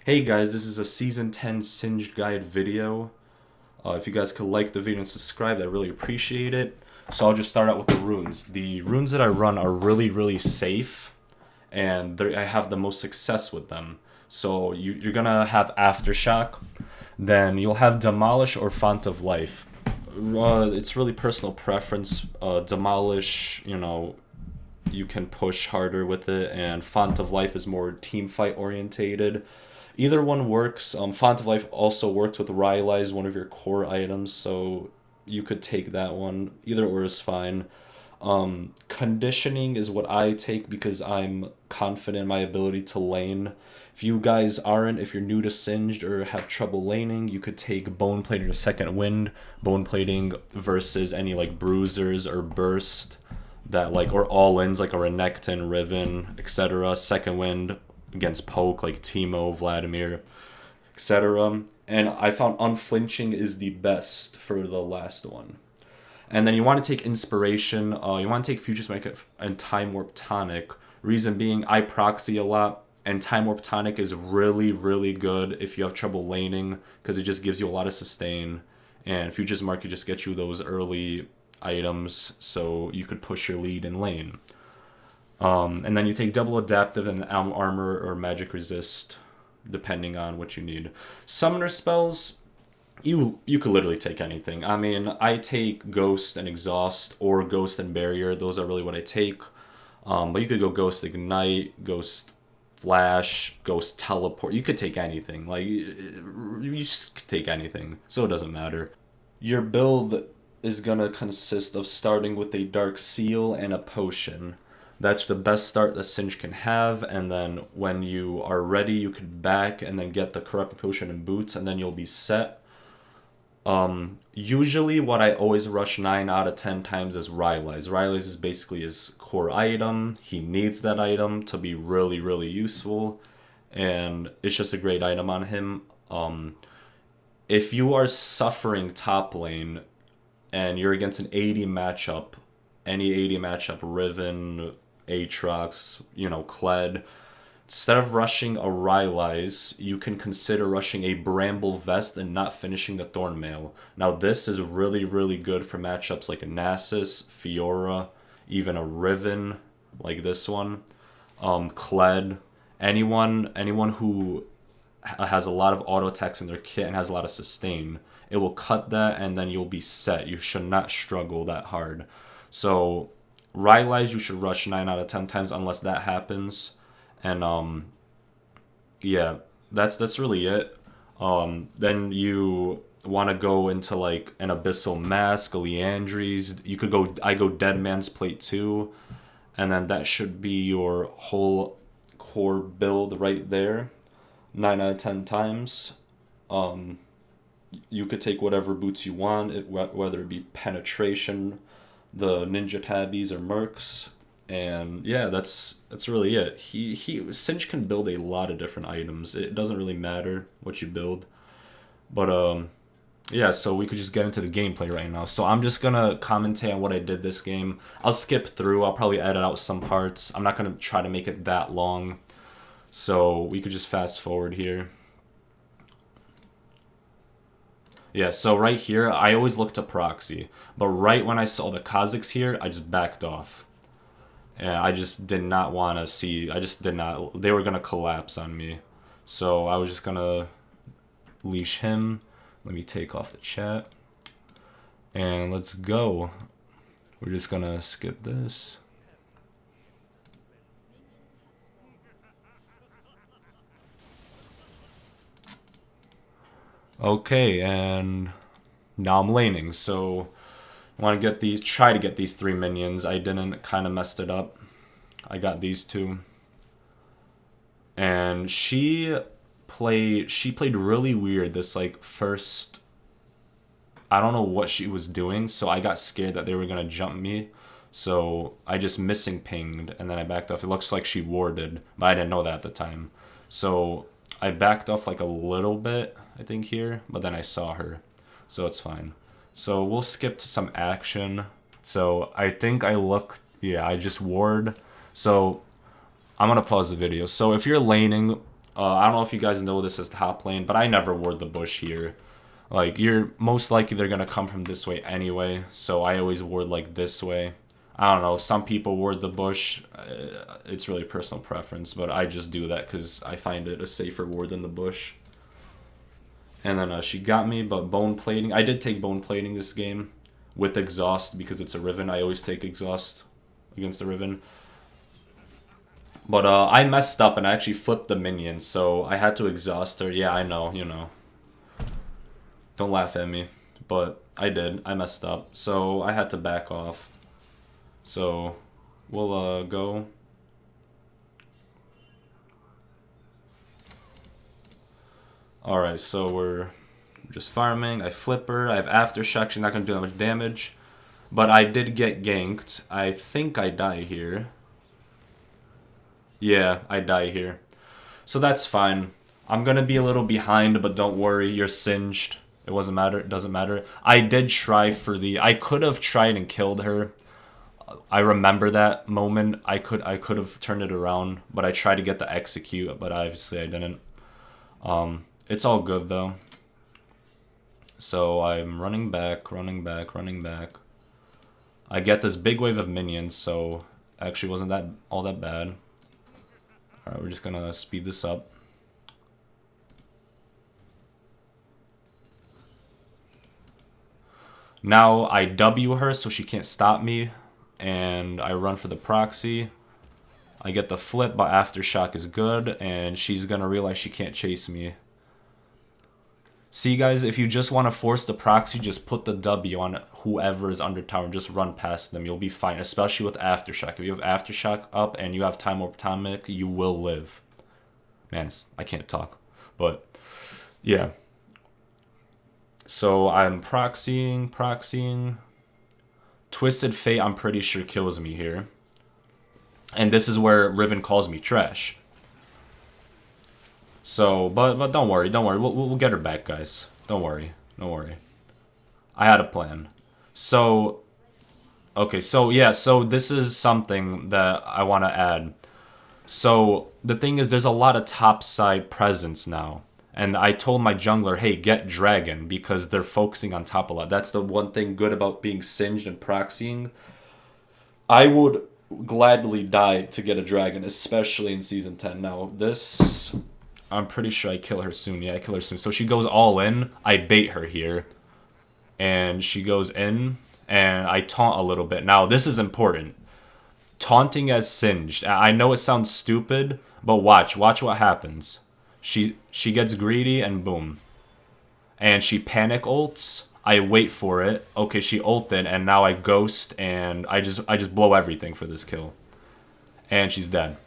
Hey guys, this is a Season 10 Singed Guide video. If you guys could like the video and subscribe, I really appreciate it. So I'll just start out with the runes. The runes that I run are really safe, and I have the most success with them. So you're gonna have Aftershock, then you'll have Demolish or Font of Life. It's really personal preference. Demolish, you can push harder with it, and Font of Life is more team fight orientated. Either one works. Font of Life also works with Rylai's, one of your core items, so you could take that one. Either or is fine. Conditioning is what I take because I'm confident in my ability to lane. If you guys aren't, if you're new to Singed or have trouble laning, you could take Bone Plating or Second Wind. Bone Plating versus any like Bruisers or Burst that like, or all-ins like a Renekton, Riven, etc. Second Wind against Poke like Teemo, Vladimir, etc. And I found Unflinching is the best for the last one. And then you want to take Inspiration. You want to take Future Smite and Time Warp Tonic. Reason being, I proxy a lot, and Time Warp Tonic is really good if you have trouble laning, because it just gives you a lot of sustain. And Future's Market just gets you those early items, so you could push your lead in lane. And then you take Double Adaptive and Armor or Magic Resist, depending on what you need. Summoner spells, you could literally take anything. I mean, I take Ghost and Exhaust or Ghost and Barrier. Those are really what I take. But you could go Ghost Ignite, Ghost Flash, Ghost Teleport. You could take anything. Like, you just could take anything. So it doesn't matter. Your build is gonna consist of starting with a Dark Seal and a Potion. That's the best start that Singe can have, and then when you are ready, you can back and then get the Corrupting Potion and Boots, and then you'll be set. Usually what I always rush 9 out of 10 times is Rylai's. Rylai's is basically his core item. He needs that item to be really useful, and it's just a great item on him. If you are suffering top lane and you're against an 80 matchup, any 80 matchup, Riven, Aatrox, Kled, instead of rushing a Rylai's, you can consider rushing a Bramble Vest and not finishing the Thornmail. Now this is really good for matchups like a Nasus, Fiora, even a Riven, like this one, Kled, anyone who has a lot of auto attacks in their kit and has a lot of sustain. It will cut that, and then you'll be set. You should not struggle that hard. So Rylai's you should rush 9 out of 10 times unless that happens. And yeah, that's really it. Then you want to go into like an Abyssal Mask, a Leandries. I go Dead Man's Plate too, and then that should be your whole core build right there. 9 out of 10 times. You could take whatever boots you want, whether it be Penetration, the Ninja Tabbies, or Mercs. And yeah, that's really it. Singe can build a lot of different items. It doesn't really matter what you build. But yeah, so we could just get into the gameplay right now. So I'm just gonna commentate on what I did this game. I'll skip through. I'll probably edit out some parts. I'm not gonna try to make it that long. So we could just fast forward here. Yeah, so right here, I always look to proxy. But right when I saw the Kazakhs here, I just backed off. And I just did not want to see, they were going to collapse on me. So I was just going to leash him. Let me take off the chat. And let's go. We're just going to skip this. Okay, and now I'm laning, so I want to try to get these 3 minions. I didn't, kind of messed it up. I got these 2. And she played really weird this like first, I don't know what she was doing, so I got scared that they were going to jump me. So I just missing pinged, and then I backed off. It looks like she warded, but I didn't know that at the time. So I backed off like a little bit, I think here, but then I saw her, so it's fine. So we'll skip to some action. So I think I just ward. So I'm gonna pause the video. So if you're laning, I don't know if you guys know this as top lane, but I never ward the bush here. Like, you're most likely they're going to come from this way anyway, so I always ward like this way. I don't know, some people ward the bush. It's really personal preference, but I just do that because I find it a safer ward than the bush. And then she got me, but bone plating. I did take bone plating this game with exhaust because it's a Riven. I always take exhaust against the Riven. But I messed up and I actually flipped the minion, so I had to exhaust her. Yeah, I know, you know. Don't laugh at me. But I did. I messed up. So I had to back off. So we'll go. Alright, so we're just farming. I flip her. I have Aftershock. She's not going to do that much damage. But I did get ganked. I think I die here. Yeah, I die here. So that's fine. I'm going to be a little behind, but don't worry. You're singed. It doesn't matter. I did try for the... I could have tried and killed her. I remember that moment. I could have turned it around, but I tried to get the execute, but obviously I didn't. It's all good though. So I'm running back. I get this big wave of minions, so actually wasn't that all that bad. Alright, we're just gonna speed this up. Now I W her so she can't stop me, and I run for the proxy. I get the flip, but Aftershock is good, and she's gonna realize she can't chase me. See guys, if you just want to force the proxy, just put the W on whoever is under tower and just run past them. You'll be fine, especially with Aftershock. If you have Aftershock up and you have Time Warp Atomic, you will live. Man, I can't talk. But, yeah. So I'm proxying. Twisted Fate, I'm pretty sure kills me here. And this is where Riven calls me trash. So, but don't worry. We'll get her back, guys. Don't worry. I had a plan. So, okay, so yeah, so this is something that I want to add. So, the thing is, there's a lot of topside presence now. And I told my jungler, hey, get Dragon, because they're focusing on top a lot. That's the one thing good about being singed and proxying. I would gladly die to get a Dragon, especially in Season 10. Now, this... I'm pretty sure I kill her soon. Yeah, I kill her soon. So she goes all in. I bait her here. And she goes in. And I taunt a little bit. Now, this is important. Taunting as singed. I know it sounds stupid, but watch. Watch what happens. She gets greedy and boom. And she panic ults. I wait for it. Okay, she ulted and now I ghost and I just blow everything for this kill. And she's dead.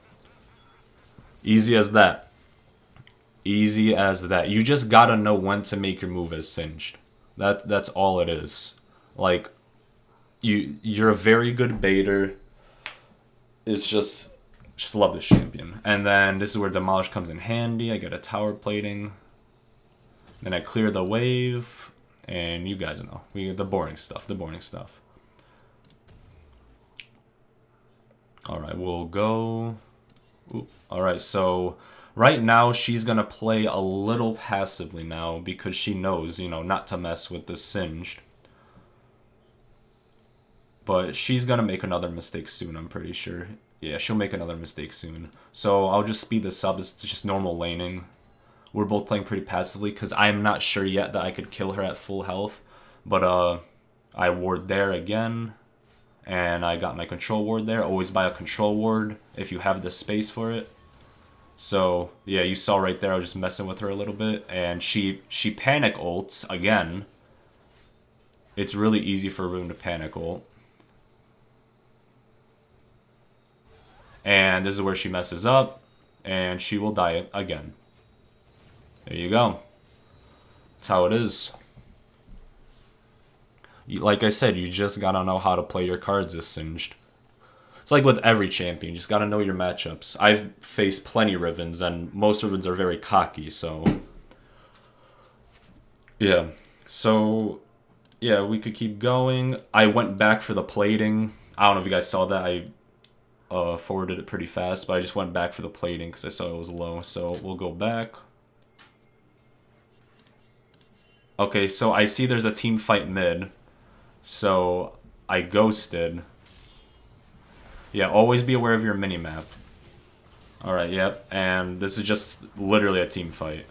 Easy as that. Easy as that. You just gotta know when to make your move as singed. That's all it is. Like, you're a very good baiter. It's just love this champion. And then this is where Demolish comes in handy. I get a tower plating. Then I clear the wave. And you guys know. We get the boring stuff. Alright, we'll go. Alright, so right now she's going to play a little passively now because she knows, you know, not to mess with the singed. But she's going to make another mistake soon, I'm pretty sure. Yeah, she'll make another mistake soon. So I'll just speed this up. It's just normal laning. We're both playing pretty passively because I'm not sure yet that I could kill her at full health. But I ward there again. And I got my control ward there. Always buy a control ward if you have the space for it. So, yeah, you saw right there I was just messing with her a little bit. And she panic ults again. It's really easy for Rune to panic ult. And this is where she messes up. And she will die again. There you go. That's how it is. Like I said, you just gotta know how to play your cards as singed. It's like with every champion, you just gotta know your matchups. I've faced plenty Rivens, and most Rivens are very cocky, so... Yeah. So, yeah, we could keep going. I went back for the plating. I don't know if you guys saw that. forwarded it pretty fast, but I just went back for the plating because I saw it was low. So we'll go back. Okay, so I see there's a team fight mid. So I ghosted. Yeah, always be aware of your minimap. Alright, yep. And this is just literally a team fight.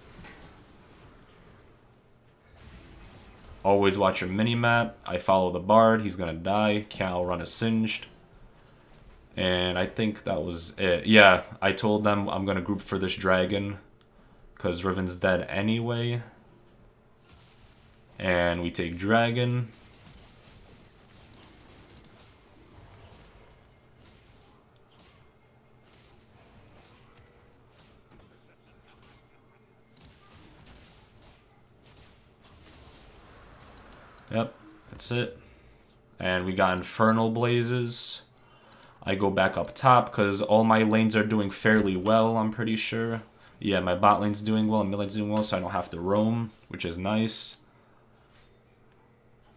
Always watch your minimap. I follow the bard. He's gonna die. Cal run a singed. And I think that was it. Yeah, I told them I'm gonna group for this dragon. Because Riven's dead anyway. And we take dragon. Yep, that's it. And we got Infernal Blazes. I go back up top because all my lanes are doing fairly well, I'm pretty sure. Yeah, my bot lane's doing well and mid lane's doing well, so I don't have to roam, which is nice.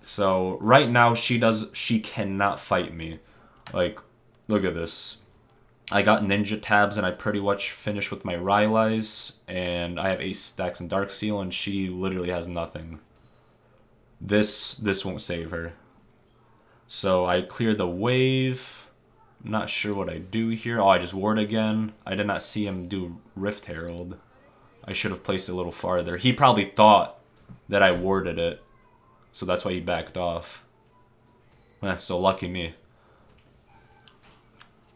So right now she cannot fight me. Like, look at this. I got ninja tabs and I pretty much finished with my Rylai's, and I have ace stacks and dark seal, and she literally has nothing. This won't save her. So I clear the wave. Not sure what I do here. Oh, I just ward again. I did not see him do Rift Herald. I should have placed it a little farther. He probably thought that I warded it, so that's why he backed off. So lucky me.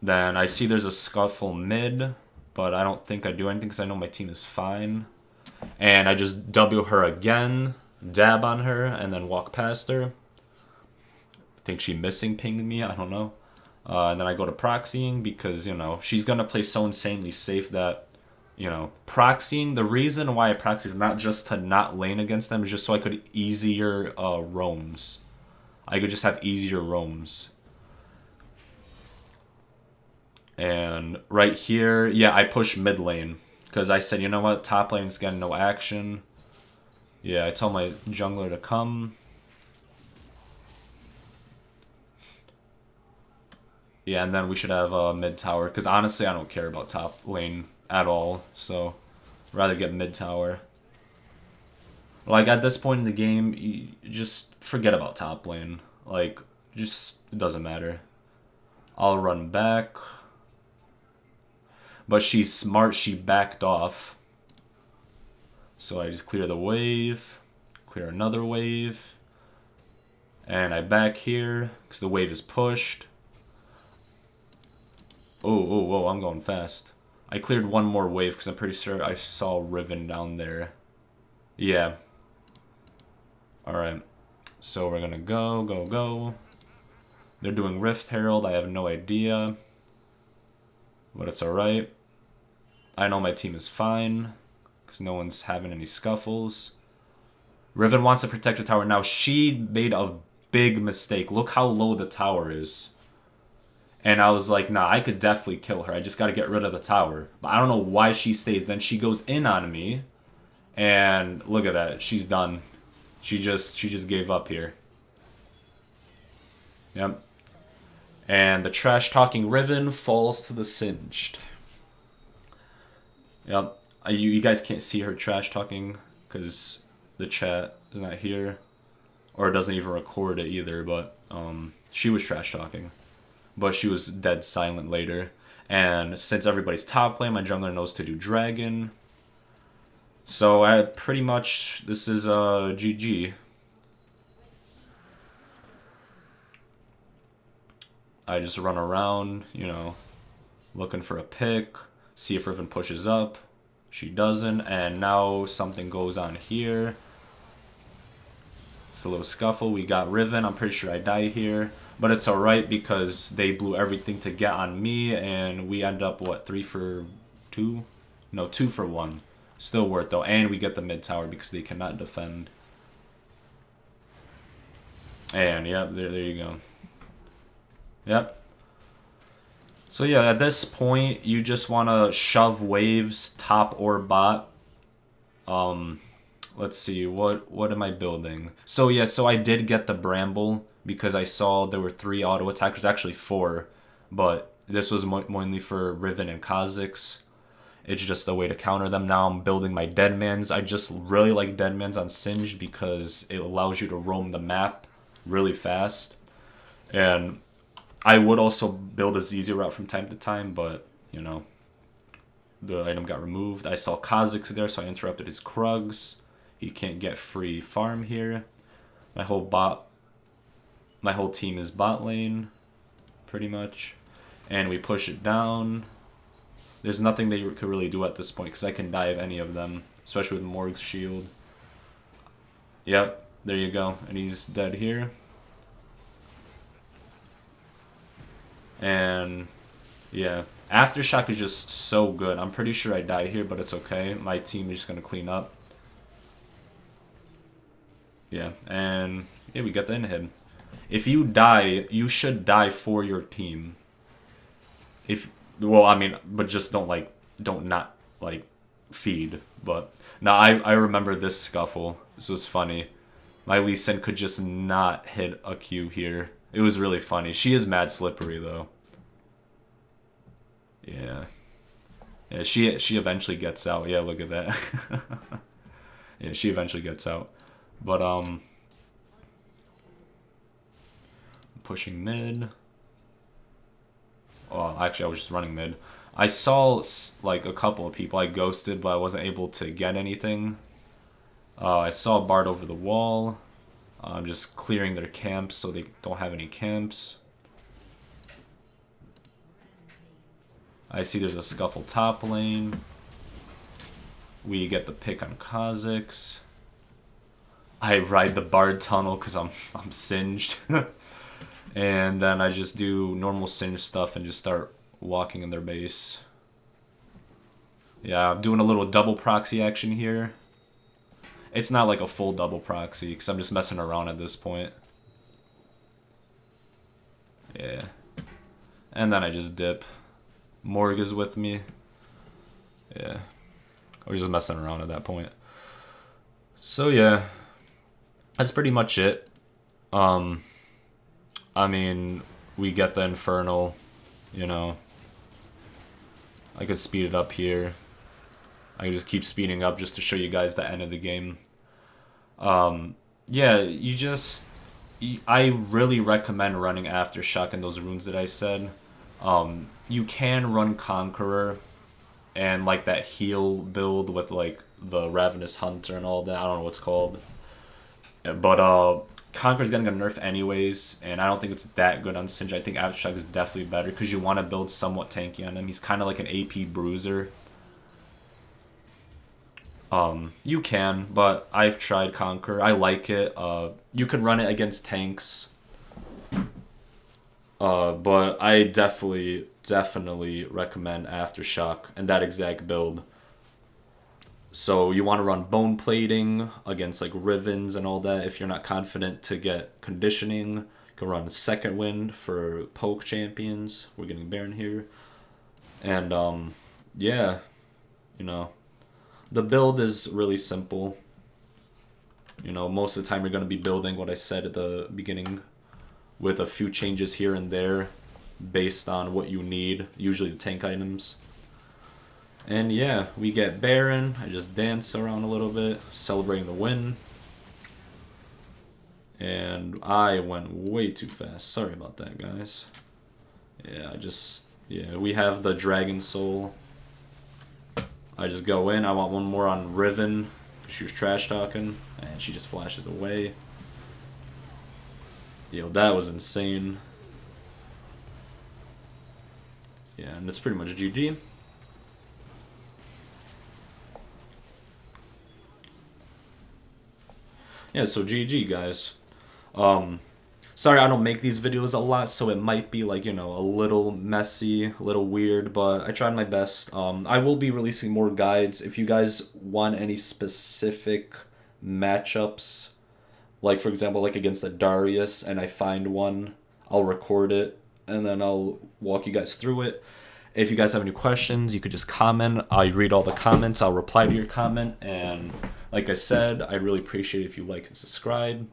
Then I see there's a scuffle mid, but I don't think I do anything because I know my team is fine. And I just W her again, dab on her, and then walk past her. I think she missing pinged me, I don't know. And then I go to proxying because, you know, she's going to play so insanely safe that, you know, proxying, the reason why I proxy is not just to not lane against them, it's just so I could easier roams. I could just have easier roams. And right here, yeah, I push mid lane because I said, you know what, top lane's getting no action. Yeah, I tell my jungler to come. Yeah, and then we should have a mid tower because honestly, I don't care about top lane at all. So, I'd rather get mid tower. Like at this point in the game, you just forget about top lane. Like, just it doesn't matter. I'll run back. But she's smart, she backed off. So I just clear the wave, clear another wave, and I back here because the wave is pushed. Oh, I'm going fast. I cleared one more wave because I'm pretty sure I saw Riven down there. Yeah. Alright. So we're gonna go. They're doing Rift Herald, I have no idea. But it's alright. I know my team is fine because no one's having any scuffles. Riven wants to protect the tower. Now, she made a big mistake. Look how low the tower is. And I was like, nah, I could definitely kill her. I just got to get rid of the tower. But I don't know why she stays. Then she goes in on me. And look at that. She's done. She just gave up here. Yep. And the trash-talking Riven falls to the singed. Yep. You guys can't see her trash-talking because the chat is not here. Or it doesn't even record it either, but she was trash-talking. But she was dead silent later. And since everybody's top lane, my jungler knows to do dragon. So I pretty much, this is GG. I just run around, you know, looking for a pick, see if Riven pushes up. She doesn't, and now something goes on here. It's a little scuffle. We got Riven. I'm pretty sure I die here. But it's alright because they blew everything to get on me, and we end up, what, 3 for 2? No, 2 for 1. Still worth, though. And we get the mid tower because they cannot defend. And, yep, there you go. Yep. So yeah, at this point, you just want to shove waves top or bot. Let's see, what am I building? So yeah, so I did get the Bramble because I saw there were 3 auto attackers, actually 4, but This was mainly for Riven and Kha'Zix. It's just a way to counter them. Now I'm building my Deadmans. I just really like Deadmans on Singed because it allows you to roam the map really fast. And I would also build a ZZ route from time to time, but, you know, the item got removed. I saw Kha'Zix there, so I interrupted his Krugs. He can't get free farm here. My whole team is bot lane, pretty much. And we push it down. There's nothing they could really do at this point because I can dive any of them, especially with Morg's shield. Yep, there you go. And he's dead here. And yeah, Aftershock is just so good. I'm pretty sure I die here, but it's okay. My team is just going to clean up. Yeah, and yeah, we got the inhib. If you die, you should die for your team. Well, I mean, but just don't not feed. But now I remember this scuffle. This was funny. My Lee Sin could just not hit a Q here. It was really funny. She is mad slippery though. Yeah. Yeah, she eventually gets out. Yeah, look at that. Yeah, she eventually gets out. But pushing mid. Oh, actually, I was just running mid. I saw like a couple of people I ghosted, but I wasn't able to get anything. I saw Bard over the wall. I'm just clearing their camps so they don't have any camps. I see there's a scuffle top lane. We get the pick on Kha'Zix. I ride the Bard tunnel because I'm singed. And then I just do normal singe stuff and just start walking in their base. Yeah, I'm doing a little double proxy action here. It's not like a full double proxy because I'm just messing around at this point. Yeah. And then I just dip. Morg is with me. Yeah. We're just messing around at that point. So yeah. That's pretty much it. I mean, we get the Infernal, you know. I could speed it up here. I can just keep speeding up just to show you guys the end of the game. Yeah, I really recommend running Aftershock and those runes that I said. You can run Conqueror and like that heal build with like the Ravenous Hunter and all that. I don't know what's called. But Conqueror's getting a nerf anyways, and I don't think it's that good on Singe. I think Aftershock is definitely better because you want to build somewhat tanky on him. He's kind of like an AP bruiser. You can, but I've tried Conqueror. I like it. You can run it against tanks. But I definitely recommend Aftershock and that exact build. So you want to run bone plating against like Rivens and all that. If you're not confident to get conditioning, you can run second wind for poke champions. We're getting Baron here. And yeah, you know, the build is really simple. You know, most of the time you're going to be building what I said at the beginning with a few changes here and there based on what you need, usually the tank items. And yeah, we get Baron. I just dance around a little bit, celebrating the win. And I went way too fast. Sorry about that, guys. Yeah, we have the Dragon Soul. I just go in. I want one more on Riven. She was trash talking, and she just flashes away. Yo, that was insane. Yeah, and it's pretty much GG. Yeah, so GG, guys. Sorry I don't make these videos a lot, so it might be like, you know, a little messy, a little weird, but I tried my best. I will be releasing more guides. If you guys want any specific matchups, like for example, like against the Darius, and I find one, I'll record it, and then I'll walk you guys through it. If you guys have any questions, you could just comment. I read all the comments. I'll reply to your comment. And like I said, I'd really appreciate it if you like and subscribe.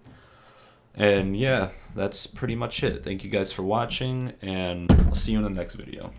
And yeah, that's pretty much it. Thank you guys for watching, and I'll see you in the next video.